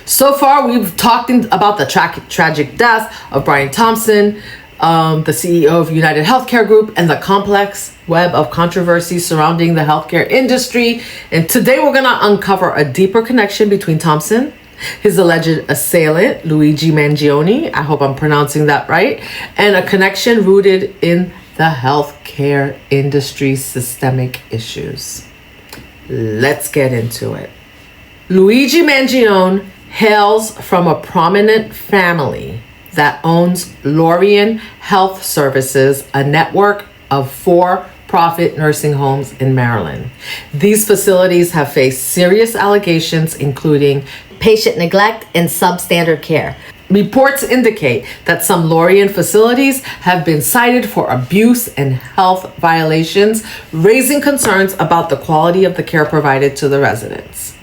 So far, we've talked about the tragic death of Brian Thompson, the CEO of United Healthcare Group, and the complex web of controversy surrounding the healthcare industry. And today we're going to uncover a deeper connection between Thompson, his alleged assailant, Luigi Mangione, I hope I'm pronouncing that right, and a connection rooted in the healthcare industry's systemic issues. Let's get into it. Luigi Mangione hails from a prominent family that owns Lorien Health Services, a network of for-profit nursing homes in Maryland. These facilities have faced serious allegations, including patient neglect and substandard care. Reports indicate that some Lorien facilities have been cited for abuse and health violations, raising concerns about the quality of the care provided to the residents.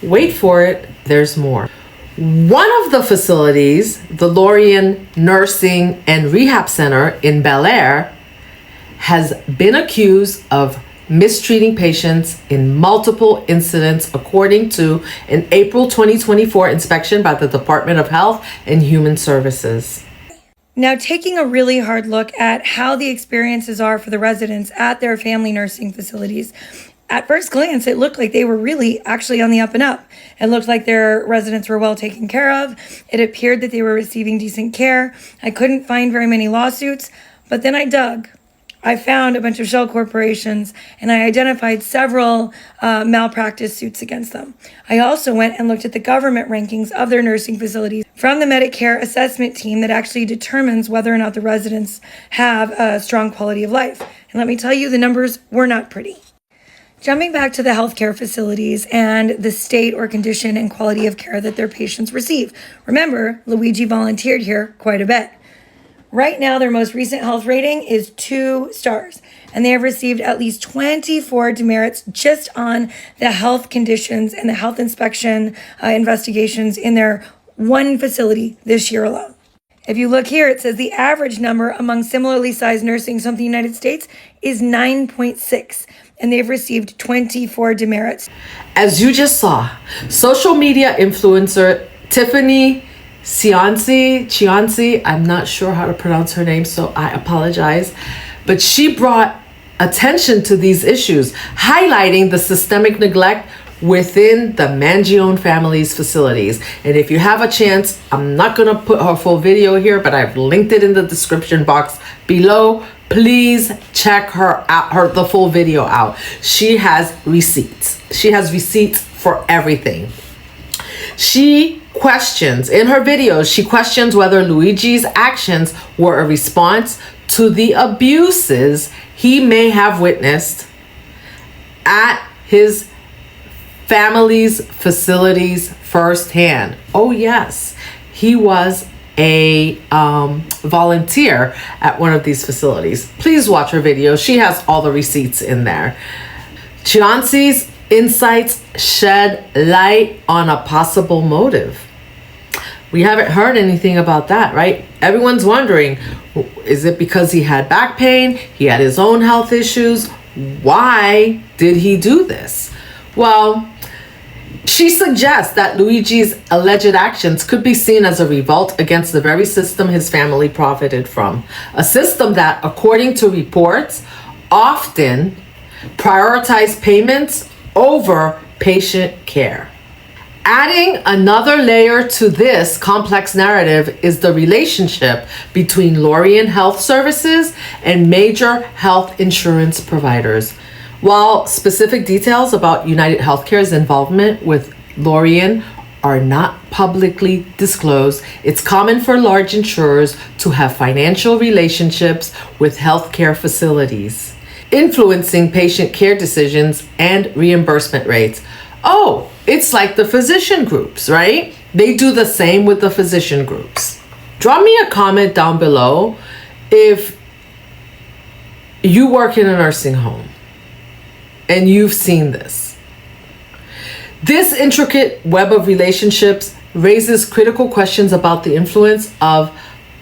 Wait for it, there's more. One of the facilities, the Lorien Nursing and Rehab Center in Bel Air, has been accused of mistreating patients in multiple incidents, according to an April 2024 inspection by the Department of Health and Human Services. Now, taking a really hard look at how the experiences are for the residents at their family nursing facilities, at first glance, it looked like they were really actually on the up and up. It looked like their residents were well taken care of. It appeared that they were receiving decent care. I couldn't find very many lawsuits, but then I dug. I found a bunch of shell corporations, and I identified several malpractice suits against them. I also went and looked at the government rankings of their nursing facilities from the Medicare assessment team that actually determines whether or not the residents have a strong quality of life. And let me tell you, the numbers were not pretty. Jumping back to the healthcare facilities and the state or condition and quality of care that their patients receive. Remember, Luigi volunteered here quite a bit. Right now, their most recent health rating is 2 stars, and they have received at least 24 demerits just on the health conditions and the health inspection investigations in their one facility this year alone. If you look here, it says the average number among similarly sized nursing homes in the United States is 9.6, and they've received 24 demerits. As you just saw, social media influencer Tiffany Cianci, I'm not sure how to pronounce her name, so I apologize, but she brought attention to these issues, highlighting the systemic neglect within the Mangione family's facilities. And if you have a chance, I'm not going to put her full video here, but I've linked it in the description box below. Please check her out, the full video out. She has receipts. She has receipts for everything. She questions, in her videos, she questions whether Luigi's actions were a response to the abuses he may have witnessed at his family's facilities firsthand. Oh yes, he was a volunteer at one of these facilities. Please watch her video. She has all the receipts in there. Cianci's insights shed light on a possible motive. We haven't heard anything about that, right? Everyone's wondering, is it because he had back pain? He had his own health issues. Why did he do this? Well, she suggests that Luigi's alleged actions could be seen as a revolt against the very system his family profited from. A system that, according to reports, often prioritized payments over patient care. Adding another layer to this complex narrative is the relationship between Lorien Health Services and major health insurance providers. While specific details about United Healthcare's involvement with Lorien are not publicly disclosed, it's common for large insurers to have financial relationships with healthcare facilities, influencing patient care decisions and reimbursement rates. Oh, it's like the physician groups, right? They do the same with the physician groups. Drop me a comment down below if you work in a nursing home and you've seen this. This intricate web of relationships raises critical questions about the influence of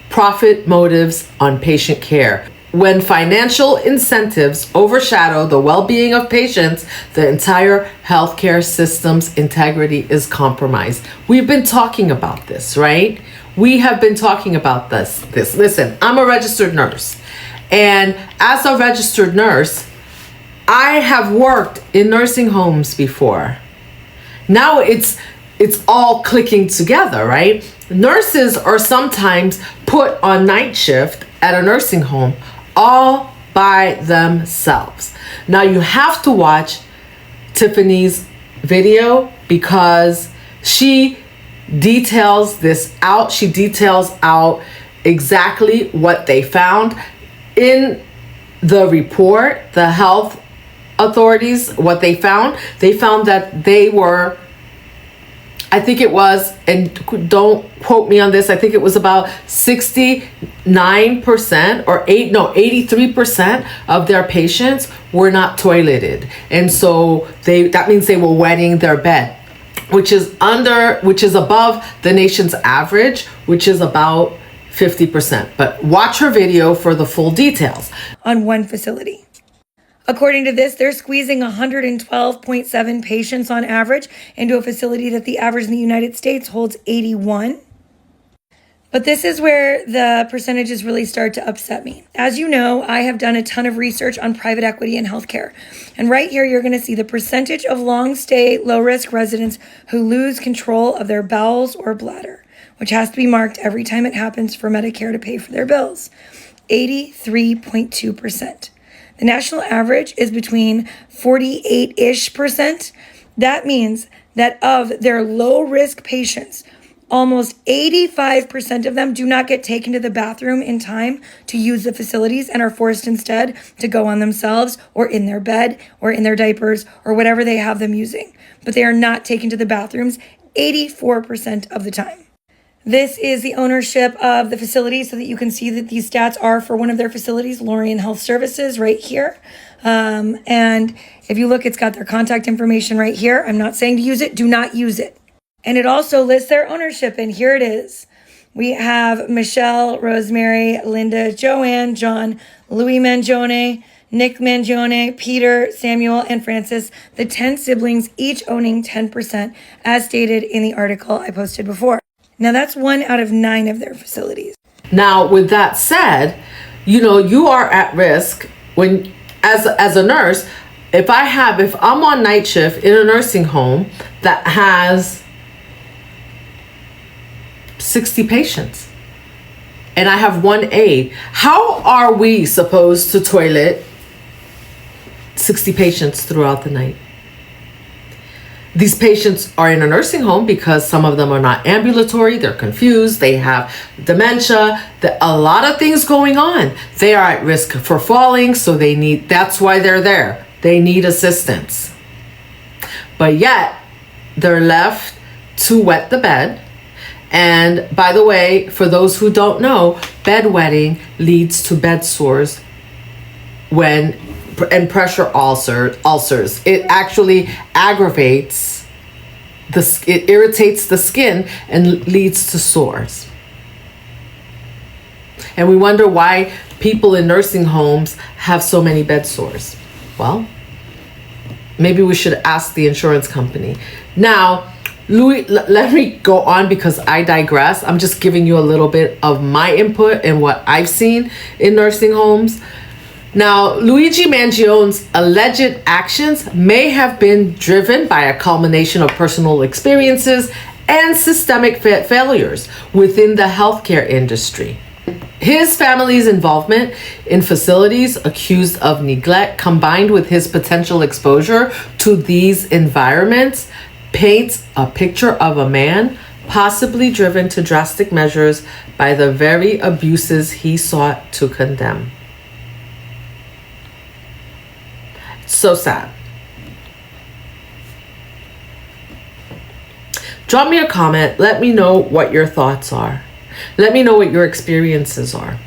profit motives on patient care. when financial incentives overshadow the well-being of patients, the entire healthcare system's integrity is compromised. We've been talking about this, right? We have been talking about this. Listen, I'm a registered nurse. And as a registered nurse, I have worked in nursing homes before. Now it's all clicking together, right? Nurses are sometimes put on night shift at a nursing home all by themselves. Now you have to watch Tiffany's video because she details this out. She details out exactly what they found in the report. The health authorities, what they found that they were, I think it was, and don't quote me on this, I think it was about 69% or 83% of their patients were not toileted. And so that means they were wetting their bed, which is above the nation's average, which is about 50%. But watch her video for the full details. On one facility. According to this, they're squeezing 112.7 patients on average into a facility that the average in the United States holds 81. But this is where the percentages really start to upset me. As you know, I have done a ton of research on private equity and healthcare. And right here, you're going to see the percentage of long-stay, low-risk residents who lose control of their bowels or bladder, which has to be marked every time it happens for Medicare to pay for their bills. 83.2%. The national average is between 48-ish%. That means that of their low-risk patients, almost 85% of them do not get taken to the bathroom in time to use the facilities and are forced instead to go on themselves or in their bed or in their diapers or whatever they have them using. But they are not taken to the bathrooms 84% of the time. This is the ownership of the facility so that you can see that these stats are for one of their facilities, Lorien Health Services, right here. And if you look, it's got their contact information right here. I'm not saying to use it. Do not use it. And it also lists their ownership, and here it is. We have Michelle, Rosemary, Linda, Joanne, John, Louis Mangione, Nick Mangione, Peter, Samuel, and Francis, the 10 siblings, each owning 10%, as stated in the article I posted before. Now, that's 1 out of 9 of their facilities. Now, with that said, you are at risk when, as a nurse, if I'm on night shift in a nursing home that has 60 patients and I have one aide, how are we supposed to toilet 60 patients throughout the night? These patients are in a nursing home because some of them are not ambulatory, they're confused, they have dementia, a lot of things going on. They are at risk for falling, so that's why they're there. They need assistance. But yet, they're left to wet the bed. And by the way, for those who don't know, bedwetting leads to bed sores and pressure ulcers. It actually aggravates it irritates the skin and leads to sores. And we wonder why people in nursing homes have so many bed sores. Well, maybe we should ask the insurance company. Now, Louis, let me go on because I digress. I'm just giving you a little bit of my input and what I've seen in nursing homes. Now, Luigi Mangione's alleged actions may have been driven by a culmination of personal experiences and systemic failures within the healthcare industry. His family's involvement in facilities accused of neglect, combined with his potential exposure to these environments, paints a picture of a man possibly driven to drastic measures by the very abuses he sought to condemn. So sad. Drop me a comment. Let me know what your thoughts are. Let me know what your experiences are.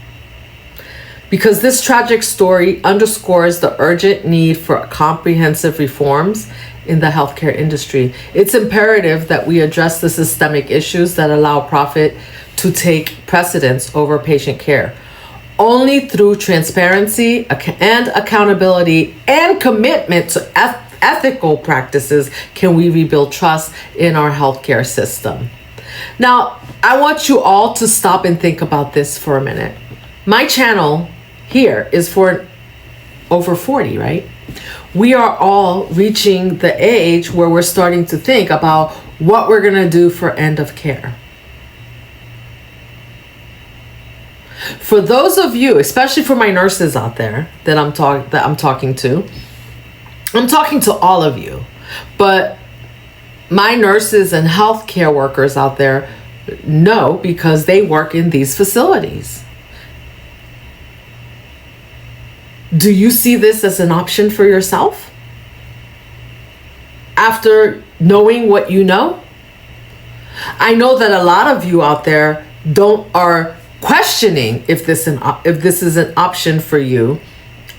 Because this tragic story underscores the urgent need for comprehensive reforms in the healthcare industry. It's imperative that we address the systemic issues that allow profit to take precedence over patient care. Only through transparency and accountability and commitment to ethical practices can we rebuild trust in our healthcare system. Now, I want you all to stop and think about this for a minute. My channel here is for over 40, right? We are all reaching the age where we're starting to think about what we're going to do for end of care. For those of you, especially for my nurses out there that I'm talking to all of you, but my nurses and healthcare workers out there know because they work in these facilities. Do you see this as an option for yourself? After knowing what you know? I know that a lot of you out there are questioning if this is an option for you.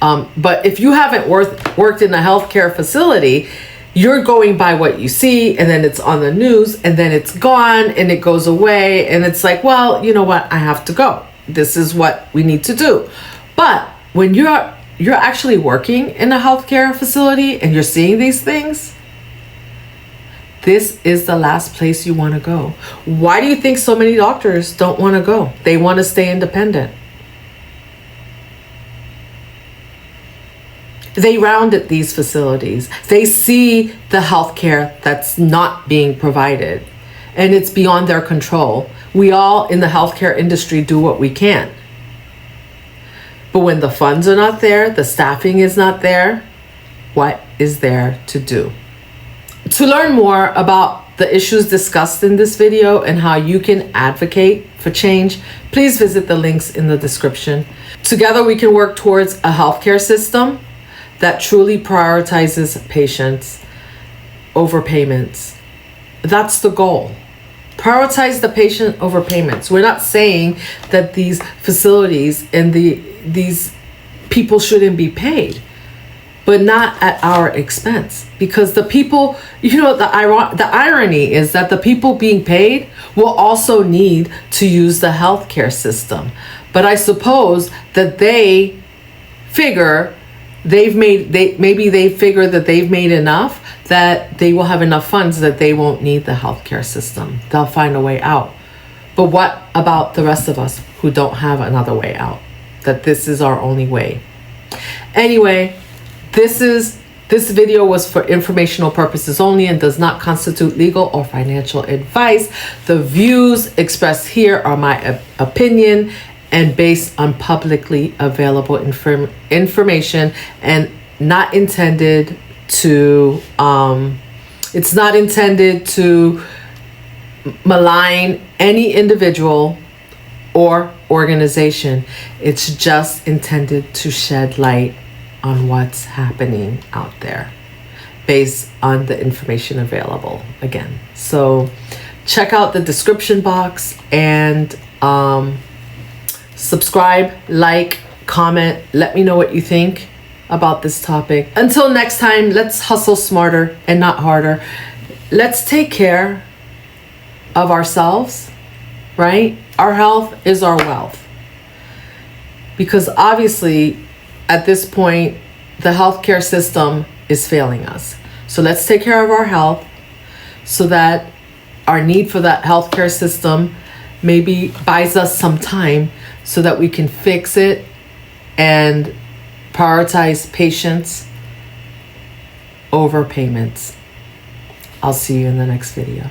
But if you haven't worked in a healthcare facility, you're going by what you see, and then it's on the news, and then it's gone, and it goes away, and it's like, well, you know what? I have to go. This is what we need to do. But when you're actually working in a healthcare facility and you're seeing these things, this is the last place you want to go. Why do you think so many doctors don't want to go? They want to stay independent. They round at these facilities. They see the healthcare that's not being provided, and it's beyond their control. We all in the healthcare industry do what we can. But when the funds are not there, the staffing is not there, what is there to do? To learn more about the issues discussed in this video and how you can advocate for change, please visit the links in the description. Together we can work towards a healthcare system that truly prioritizes patients over payments. That's the goal. Prioritize the patient over payments. We're not saying that these facilities and these people shouldn't be paid, but not at our expense. Because the people, the irony is that the people being paid will also need to use the healthcare system. But I suppose that they figure they figure that they've made enough, that they will have enough funds that they won't need the healthcare system. They'll find a way out. But what about the rest of us who don't have another way out? That this is our only way. Anyway, this video was for informational purposes only and does not constitute legal or financial advice. The views expressed here are my opinion and based on publicly available information, and not intended to it's not intended to malign any individual or organization. It's just intended to shed light on what's happening out there based on the information available again. So check out the description box and subscribe, like, comment, let me know what you think about this topic. Until next time, let's hustle smarter and not harder. Let's take care of ourselves, right? Our health is our wealth. Because obviously, at this point, the healthcare system is failing us. So let's take care of our health so that our need for that healthcare system maybe buys us some time so that we can fix it and prioritize patients over payments. I'll see you in the next video.